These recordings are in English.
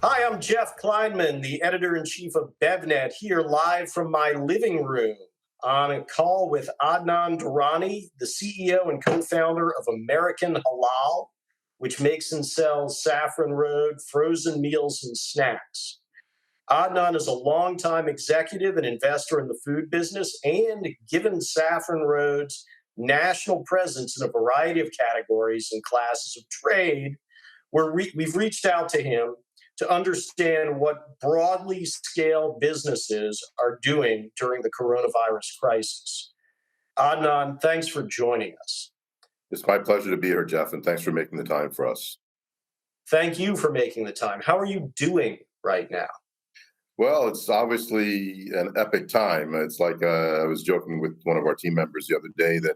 Hi, I'm Jeff Klineman, the editor-in-chief of BevNet, here live from my living room on a call with Adnan Durrani, the CEO and co-founder of American Halal, which makes and sells Saffron Road frozen meals and snacks. Adnan is a longtime executive and investor in the food business, and given Saffron Road's national presence in a variety of categories and classes of trade, we've reached out to him to understand what broadly scaled businesses are doing during the coronavirus crisis. Adnan, thanks for joining us. It's my pleasure to be here, Jeff, and thanks for making the time for us. Thank you for making the time. How are you doing right now? Well, it's obviously an epic time. It's like I was joking with one of our team members the other day that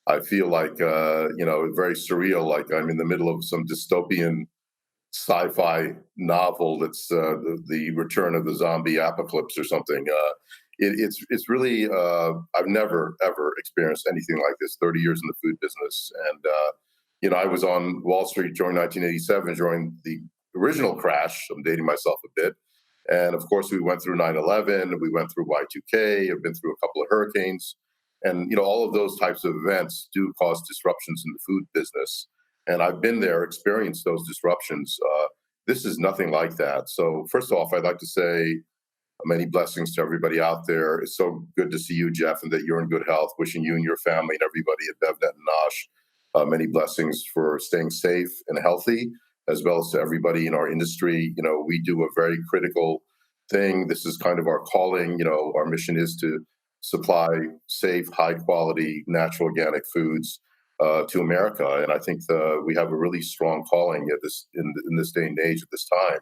I feel like, very surreal, like I'm in the middle of some dystopian sci-fi novel that's the return of the zombie apocalypse or something. It's really I've never ever experienced anything like this. 30 years in the food business, and I was on Wall Street during 1987 during the original crash. I'm dating myself a bit, and of course we went through 9/11. We went through Y2K. I've been through a couple of hurricanes, and all of those types of events do cause disruptions in the food business. And I've been there, experienced those disruptions. This is nothing like that. So first off, I'd like to say many blessings to everybody out there. It's so good to see you, Jeff, and that you're in good health. Wishing you and your family and everybody at BevNet and Nosh many blessings for staying safe and healthy, as well as to everybody in our industry. We do a very critical thing. This is kind of our calling. Our mission is to supply safe, high quality, natural organic foods to America, and I think we have a really strong calling at this in this day and age at this time.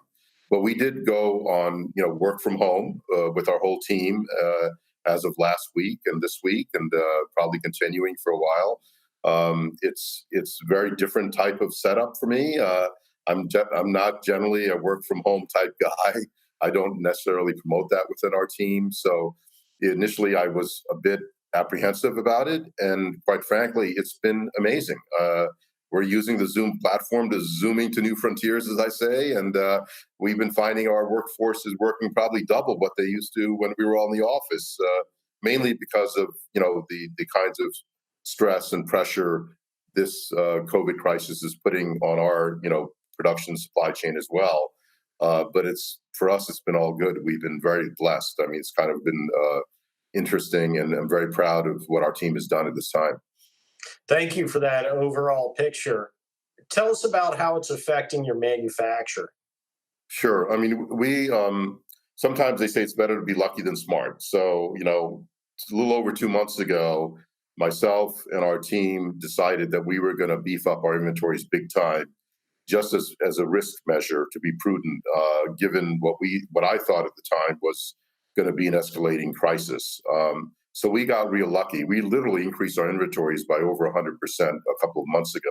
But we did go on, work from home with our whole team as of last week and this week, and probably continuing for a while. It's a very different type of setup for me. I'm not generally a work from home type guy. I don't necessarily promote that within our team. So initially, I was a bit apprehensive about it, and quite frankly, it's been amazing. We're using the Zoom platform to zooming to new frontiers, as I say, and we've been finding our workforce is working probably double what they used to when we were all in the office, mainly because of the kinds of stress and pressure this COVID crisis is putting on our production supply chain as well. But for us, it's been all good. We've been very blessed. I mean, it's kind of been interesting, and I'm very proud of what our team has done at this time. Thank you for that overall picture. Tell us about how it's affecting your manufacture. Sure. I mean, we sometimes they say it's better to be lucky than smart. So, a little over 2 months ago, myself and our team decided that we were going to beef up our inventories big time, just as a risk measure to be prudent, given what I thought at the time was going to be an escalating crisis. So we got real lucky. We literally increased our inventories by over 100% a couple of months ago.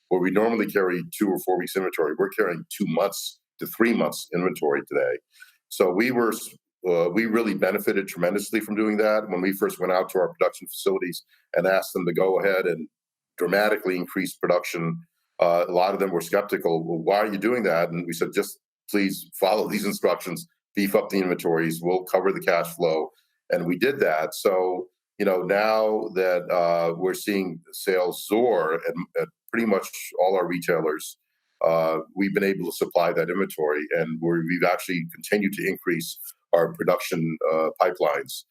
Where we normally carry 2 or 4 weeks inventory, we're carrying 2 months to 3 months inventory today. So we really benefited tremendously from doing that. When we first went out to our production facilities and asked them to go ahead and dramatically increase production, a lot of them were skeptical. Well, why are you doing that? And we said, just please follow these instructions, beef up the inventories, we'll cover the cash flow. And we did that. So, now that we're seeing sales soar at pretty much all our retailers, we've been able to supply that inventory, and we've actually continued to increase our production pipelines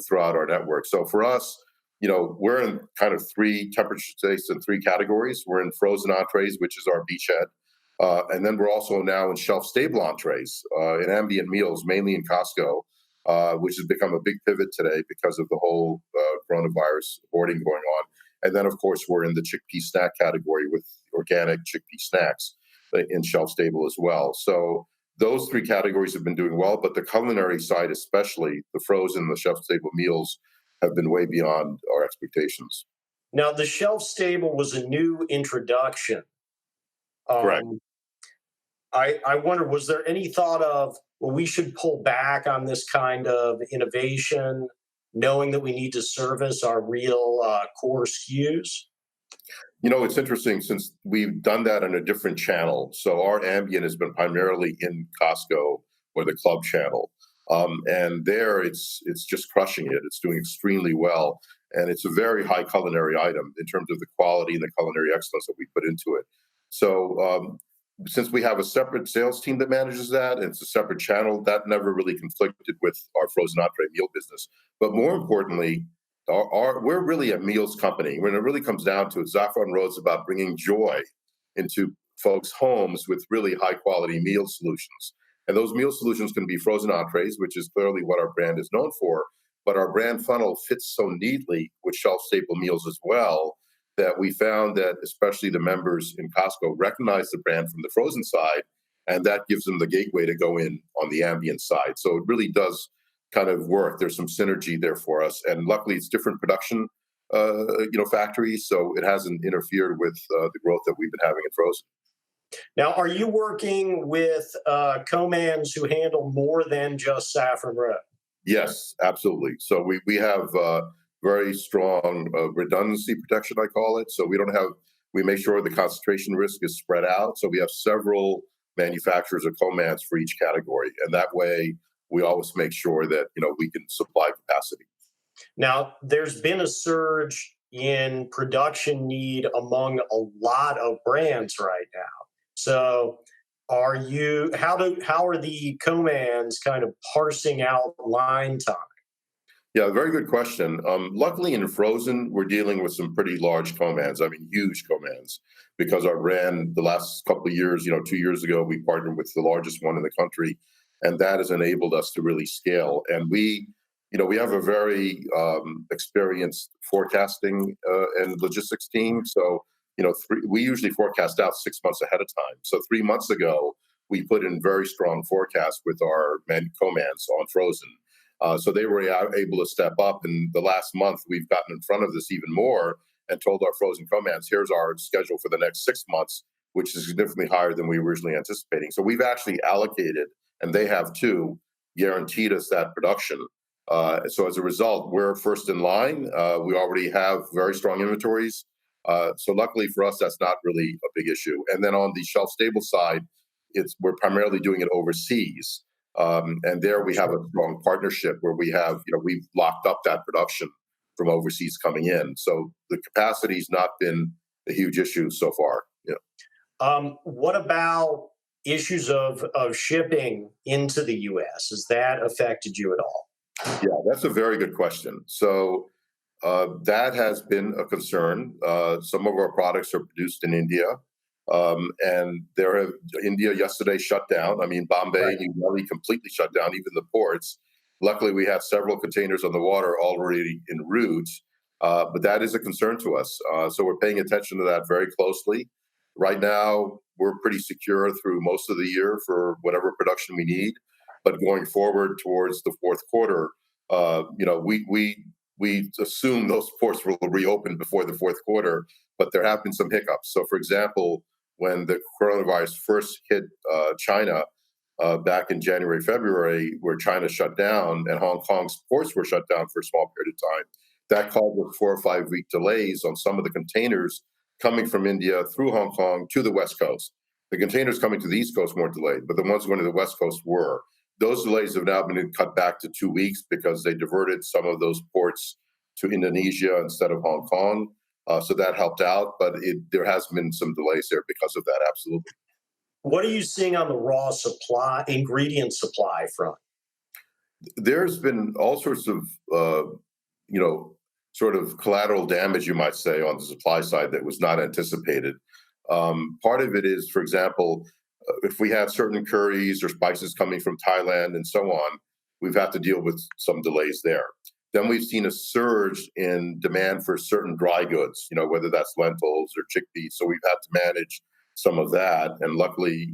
throughout our network. So for us, we're in kind of 3 temperature states and 3 categories. We're in frozen entrees, which is our beachhead. And then we're also now in shelf-stable entrees, in ambient meals, mainly in Costco, which has become a big pivot today because of the whole coronavirus hoarding going on. And then, of course, we're in the chickpea snack category with organic chickpea snacks in shelf-stable as well. So those 3 categories have been doing well, but the culinary side, especially the frozen, the shelf-stable meals, have been way beyond our expectations. Now, the shelf stable was a new introduction. Correct. I wonder, was there any thought of, well, we should pull back on this kind of innovation, knowing that we need to service our real core SKUs? It's interesting since we've done that on a different channel. So our ambient has been primarily in Costco or the club channel, and there it's just crushing it. It's doing extremely well, and it's a very high culinary item in terms of the quality and the culinary excellence that we put into it. So since we have a separate sales team that manages that, and it's a separate channel, that never really conflicted with our frozen entree meal business. But more importantly, we're really a meals company. When it really comes down to it, Saffron Road is about bringing joy into folks' homes with really high quality meal solutions. And those meal solutions can be frozen entrees, which is clearly what our brand is known for. But our brand funnel fits so neatly with shelf staple meals as well that we found that especially the members in Costco recognize the brand from the frozen side, and that gives them the gateway to go in on the ambient side. So it really does kind of work. There's some synergy there for us, and luckily it's different production, factories, so it hasn't interfered with the growth that we've been having in frozen. Now, are you working with Comans who handle more than just Saffron Road? Yes, absolutely. So we have very strong redundancy protection, I call it. So we make sure the concentration risk is spread out. So we have several manufacturers of Comans for each category, and that way we always make sure that we can supply capacity. Now, there's been a surge in production need among a lot of brands right now. So, how are the Comans kind of parsing out line time? Yeah, very good question. Luckily, in frozen, we're dealing with some pretty large Comans. I mean, huge Comans, because our brand, the last couple of years, 2 years ago, we partnered with the largest one in the country, and that has enabled us to really scale. And we have a very experienced forecasting and logistics team. So, we usually forecast out 6 months ahead of time. So 3 months ago, we put in very strong forecasts with our Comans on frozen. So they were able to step up. And the last month, we've gotten in front of this even more and told our frozen Comans, here's our schedule for the next 6 months, which is significantly higher than we were originally anticipating. So we've actually allocated, and they have too, guaranteed us that production. So as a result, we're first in line. We already have very strong inventories. So luckily for us, that's not really a big issue. And then on the shelf stable side, we're primarily doing it overseas. And there we have a strong partnership where we've locked up that production from overseas coming in. So the capacity's not been a huge issue so far. What about issues of shipping into the U.S.? Has that affected you at all? Yeah, that's a very good question. So that has been a concern. Some of our products are produced in India, and India yesterday shut down. I mean, Bombay, Right. New Delhi completely shut down, even the ports. Luckily, we have several containers on the water already en route, but that is a concern to us. So we're paying attention to that very closely. Right now, we're pretty secure through most of the year for whatever production we need. But going forward towards the fourth quarter, we assume those ports will reopen before the fourth quarter, but there have been some hiccups. So, for example, when the coronavirus first hit China back in January, February, where China shut down and Hong Kong's ports were shut down for a small period of time, that caused 4 or 5 week delays on some of the containers coming from India through Hong Kong to the West Coast. The containers coming to the East Coast weren't delayed, but the ones going to the West Coast were. Those delays have now been cut back to 2 weeks because they diverted some of those ports to Indonesia instead of Hong Kong. So that helped out, but there has been some delays there because of that, absolutely. What are you seeing on the raw ingredient supply front? There's been all sorts of, you know, sort of collateral damage, you might say, on the supply side that was not anticipated. Part of it is, for example, if we have certain curries or spices coming from Thailand and so on, we've had to deal with some delays there. Then we've seen a surge in demand for certain dry goods, whether that's lentils or chickpeas. So we've had to manage some of that. And luckily,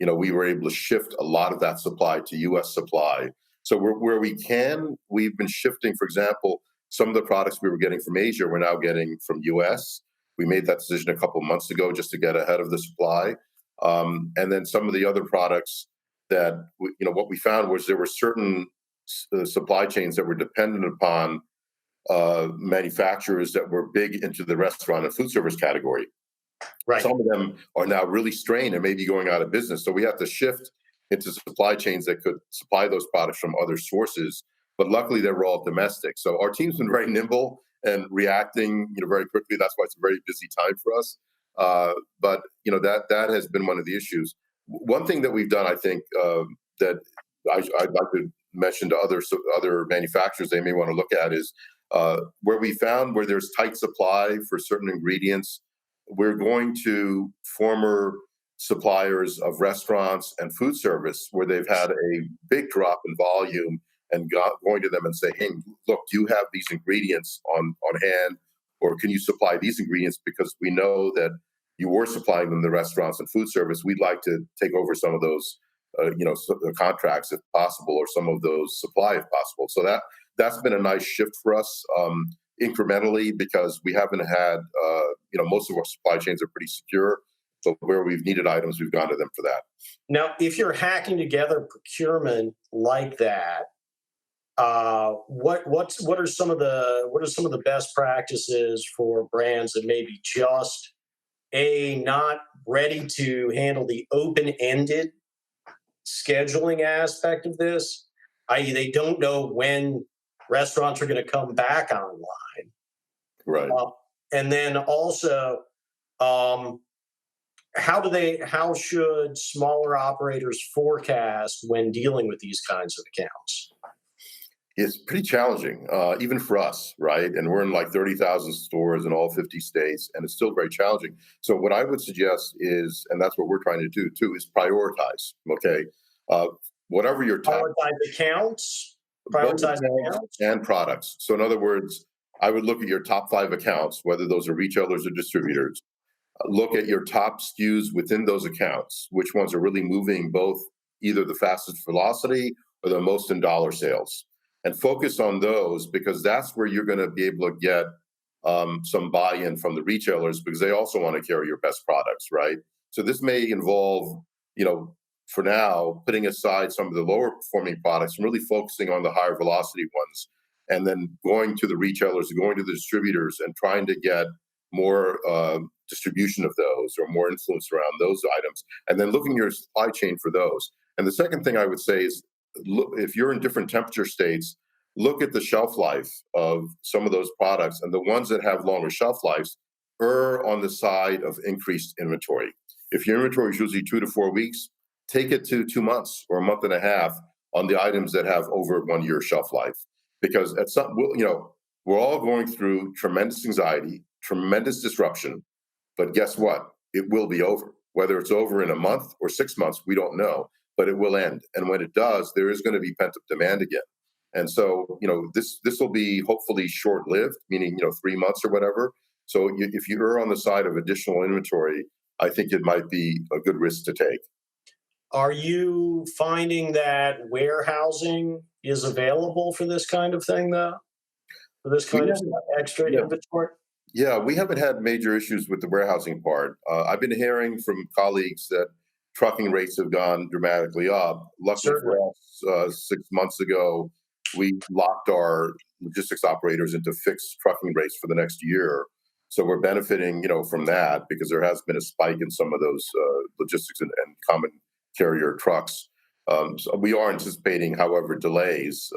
we were able to shift a lot of that supply to US supply. So where we can, we've been shifting, for example, some of the products we were getting from Asia, we're now getting from US. We made that decision a couple of months ago just to get ahead of the supply. And then some of the other products that, what we found was there were certain supply chains that were dependent upon manufacturers that were big into the restaurant and food service category. Right. Some of them are now really strained and maybe going out of business. So we have to shift into supply chains that could supply those products from other sources. But luckily, they were all domestic. So our team's been very nimble and reacting, very quickly. That's why it's a very busy time for us. But that has been one of the issues. One thing that we've done, I think, that I'd like to mention to other manufacturers they may want to look at is where we found where there's tight supply for certain ingredients. We're going to former suppliers of restaurants and food service where they've had a big drop in volume and going to them and say, hey, look, do you have these ingredients on hand? Or can you supply these ingredients? Because we know that you were supplying them to restaurants and food service. We'd like to take over some of those, contracts if possible, or some of those supply if possible. So that's been a nice shift for us incrementally, because we haven't had, most of our supply chains are pretty secure. So where we've needed items, we've gone to them for that. Now, if you're hacking together procurement like that, what are some of the best practices for brands that maybe just not ready to handle the open-ended scheduling aspect of this, i.e., they don't know when restaurants are going to come back online, right? And then also, how should smaller operators forecast when dealing with these kinds of accounts? It's pretty challenging, even for us, right? And we're in like 30,000 stores in all 50 states, and it's still very challenging. So what I would suggest is, and that's what we're trying to do too, is prioritize, okay? Whatever your top— prioritize accounts and products. So in other words, I would look at your top 5 accounts, whether those are retailers or distributors. Look at your top SKUs within those accounts, which ones are really moving both either the fastest velocity or the most in dollar sales. And focus on those, because that's where you're going to be able to get some buy-in from the retailers, because they also want to carry your best products, right? So this may involve, for now, putting aside some of the lower performing products and really focusing on the higher velocity ones, and then going to the retailers, going to the distributors, and trying to get more distribution of those, or more influence around those items, and then looking at your supply chain for those. And the second thing I would say is, look, if you're in different temperature states, look at the shelf life of some of those products, and the ones that have longer shelf lives err on the side of increased inventory. If your inventory is usually 2 to 4 weeks, take it to 2 months or a month and a half on the items that have over 1 year shelf life, because at some, we're all going through tremendous anxiety, tremendous disruption, but guess what? It will be over. Whether it's over in a month or 6 months, we don't know, but it will end. And when it does, there is going to be pent-up demand again. And so, this will be hopefully short-lived, meaning, 3 months or whatever. So if you err on the side of additional inventory, I think it might be a good risk to take. Are you finding that warehousing is available for this kind of thing, though? For this kind of extra inventory? Yeah, we haven't had major issues with the warehousing part. I've been hearing from colleagues that trucking rates have gone dramatically up. Luckily for us, 6 months ago, we locked our logistics operators into fixed trucking rates for the next year. So we're benefiting, from that, because there has been a spike in some of those logistics and common carrier trucks. So we are anticipating, however, delays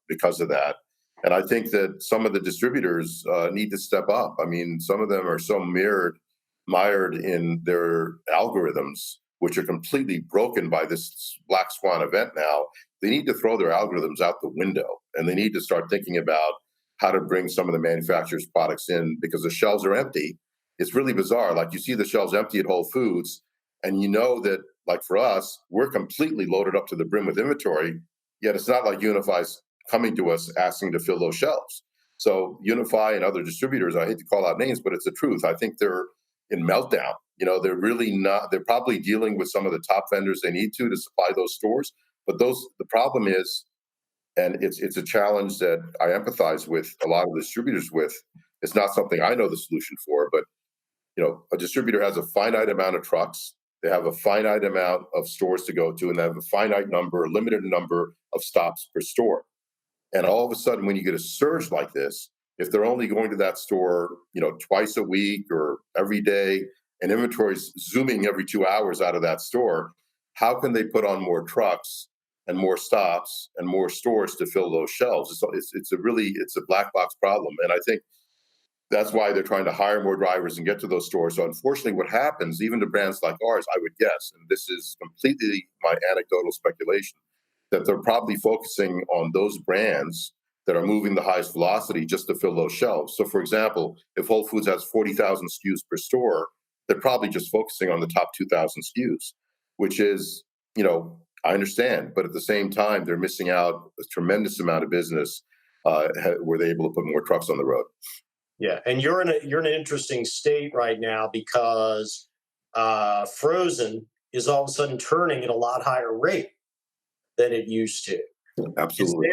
because of that. And I think that some of the distributors need to step up. I mean, some of them are so mired in their algorithms, which are completely broken by this black swan event now. They need to throw their algorithms out the window, and they need to start thinking about how to bring some of the manufacturers' products in, because the shelves are empty. It's really bizarre. Like, you see the shelves empty at Whole Foods, and you know that, like for us, we're completely loaded up to the brim with inventory, yet it's not like Unify's coming to us asking to fill those shelves. So Unify and other distributors, I hate to call out names, but it's the truth. I think they're in meltdown. They're really not. They're probably dealing with some of the top vendors they need to supply those stores. But the problem is, and it's a challenge that I empathize with a lot of distributors with. It's not something I know the solution for, but a distributor has a finite amount of trucks. They have a finite amount of stores to go to, and they have a limited number of stops per store. And all of a sudden, when you get a surge like this, if they're only going to that store, twice a week or every day, and inventory's zooming every 2 hours out of that store, how can they put on more trucks and more stops and more stores to fill those shelves? It's a black box problem, and I think that's why they're trying to hire more drivers and get to those stores. So unfortunately, what happens, even to brands like ours, I would guess, and this is completely my anecdotal speculation, that they're probably focusing on those brands that are moving the highest velocity just to fill those shelves. So for example, if Whole Foods has 40,000 SKUs per store, they're probably just focusing on the top 2,000 SKUs, which is, I understand, but at the same time, they're missing out a tremendous amount of business were they able to put more trucks on the road. Yeah, and you're in an interesting state right now because frozen is all of a sudden turning at a lot higher rate than it used to. Is Absolutely.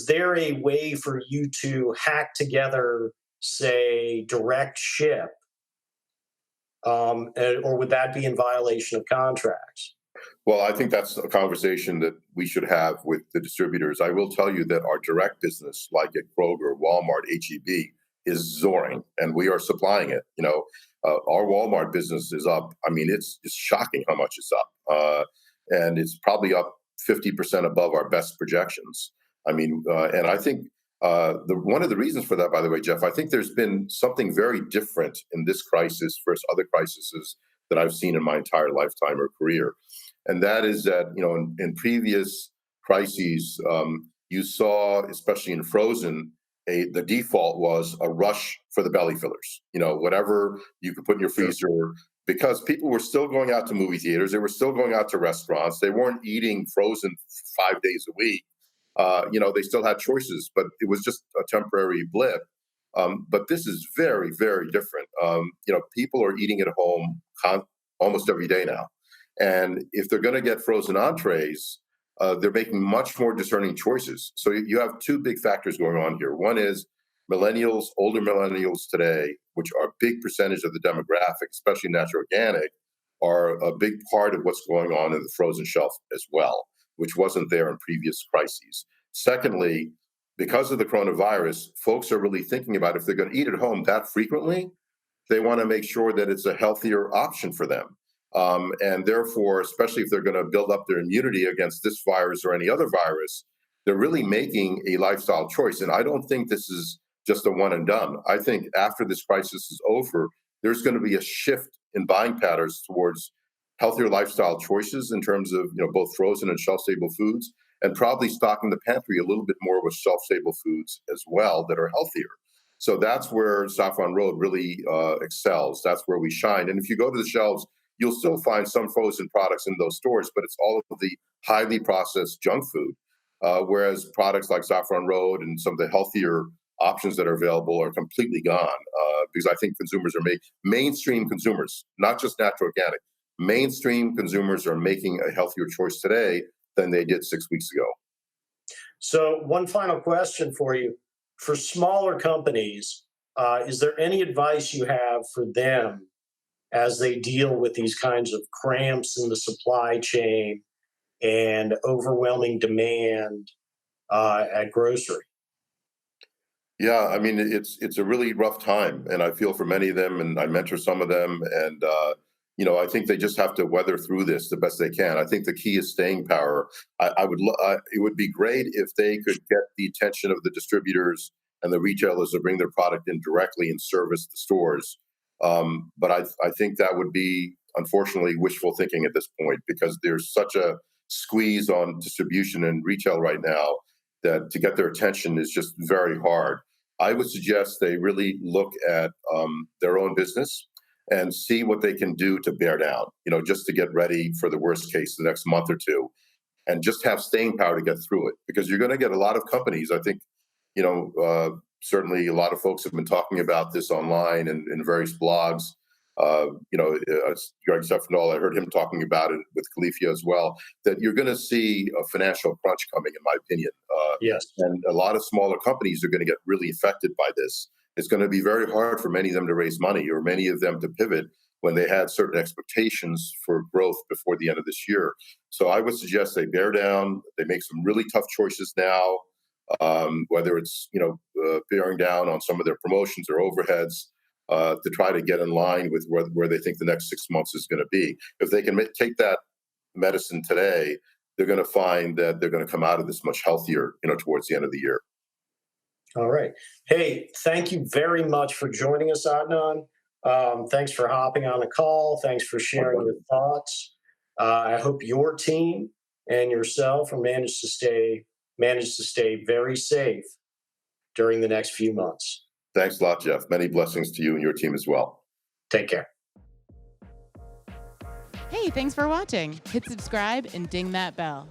there a way for you to hack together, say, direct ship, or would that be in violation of contracts? Well, I think that's a conversation that we should have with the distributors. I will tell you that our direct business, like at Kroger, Walmart, HEB, is soaring, and we are supplying it. Our Walmart business is up. I mean, it's shocking how much it's up, and it's probably up 50% above our best projections. I mean, and I think one of the reasons for that, by the way, Jeff, I think there's been something very different in this crisis versus other crises that I've seen in my entire lifetime or career. And that is that, in previous crises, you saw, especially in frozen, the default was a rush for the belly fillers, whatever you could put in your Sure. freezer, because people were still going out to movie theaters. They were still going out to restaurants. They weren't eating frozen 5 days a week. They still had choices, but it was just a temporary blip. But this is very, very different. People are eating at home almost every day now. And if they're going to get frozen entrees, they're making much more discerning choices. So you have two big factors going on here. One is millennials, older millennials today, which are a big percentage of the demographic, especially natural organic, are a big part of what's going on in the frozen shelf as well, which wasn't there in previous crises. Secondly, because of the coronavirus, folks are really thinking about if they're going to eat at home that frequently, they want to make sure that it's a healthier option for them. And therefore, especially if they're going to build up their immunity against this virus or any other virus, they're really making a lifestyle choice. And I don't think this is just a one and done. I think after this crisis is over, there's going to be a shift in buying patterns towards healthier lifestyle choices in terms of both frozen and shelf stable foods, and probably stocking the pantry a little bit more with shelf stable foods as well that are healthier. So that's where Saffron Road really excels. That's where we shine. And if you go to the shelves, you'll still find some frozen products in those stores, but it's all of the highly processed junk food. Whereas products like Saffron Road and some of the healthier options that are available are completely gone, because I think consumers are mainstream consumers, not just natural organic. Mainstream consumers are making a healthier choice today than they did 6 weeks ago. So, one final question for you. For smaller companies, is there any advice you have for them as they deal with these kinds of cramps in the supply chain and overwhelming demand at grocery? Yeah, I mean it's a really rough time, and I feel for many of them, and I mentor some of them, and I think they just have to weather through this the best they can. I think the key is staying power. It would be great if they could get the attention of the distributors and the retailers to bring their product in directly and service the stores. But I think that would be unfortunately wishful thinking at this point, because there's such a squeeze on distribution and retail right now that to get their attention is just very hard. I would suggest they really look at their own business and see what they can do to bear down, just to get ready for the worst case the next month or two, and just have staying power to get through it. Because you're going to get a lot of companies, I think, certainly a lot of folks have been talking about this online and in various blogs. Greg Steffendahl, I heard him talking about it with Califia as well, that you're going to see a financial crunch coming, in my opinion. Yes. And a lot of smaller companies are going to get really affected by this. It's going to be very hard for many of them to raise money, or many of them to pivot when they had certain expectations for growth before the end of this year. So I would suggest they bear down, they make some really tough choices now, whether it's bearing down on some of their promotions or overheads to try to get in line with where they think the next 6 months is going to be. If they can take that medicine today, they're going to find that they're going to come out of this much healthier, towards the end of the year. All right. Hey, thank you very much for joining us, Adnan. Thanks for hopping on the call. Thanks for sharing your thoughts. I hope your team and yourself are managed to stay very safe during the next few months. Thanks a lot, Jeff. Many blessings to you and your team as well. Take care. Hey, thanks for watching. Hit subscribe and ding that bell.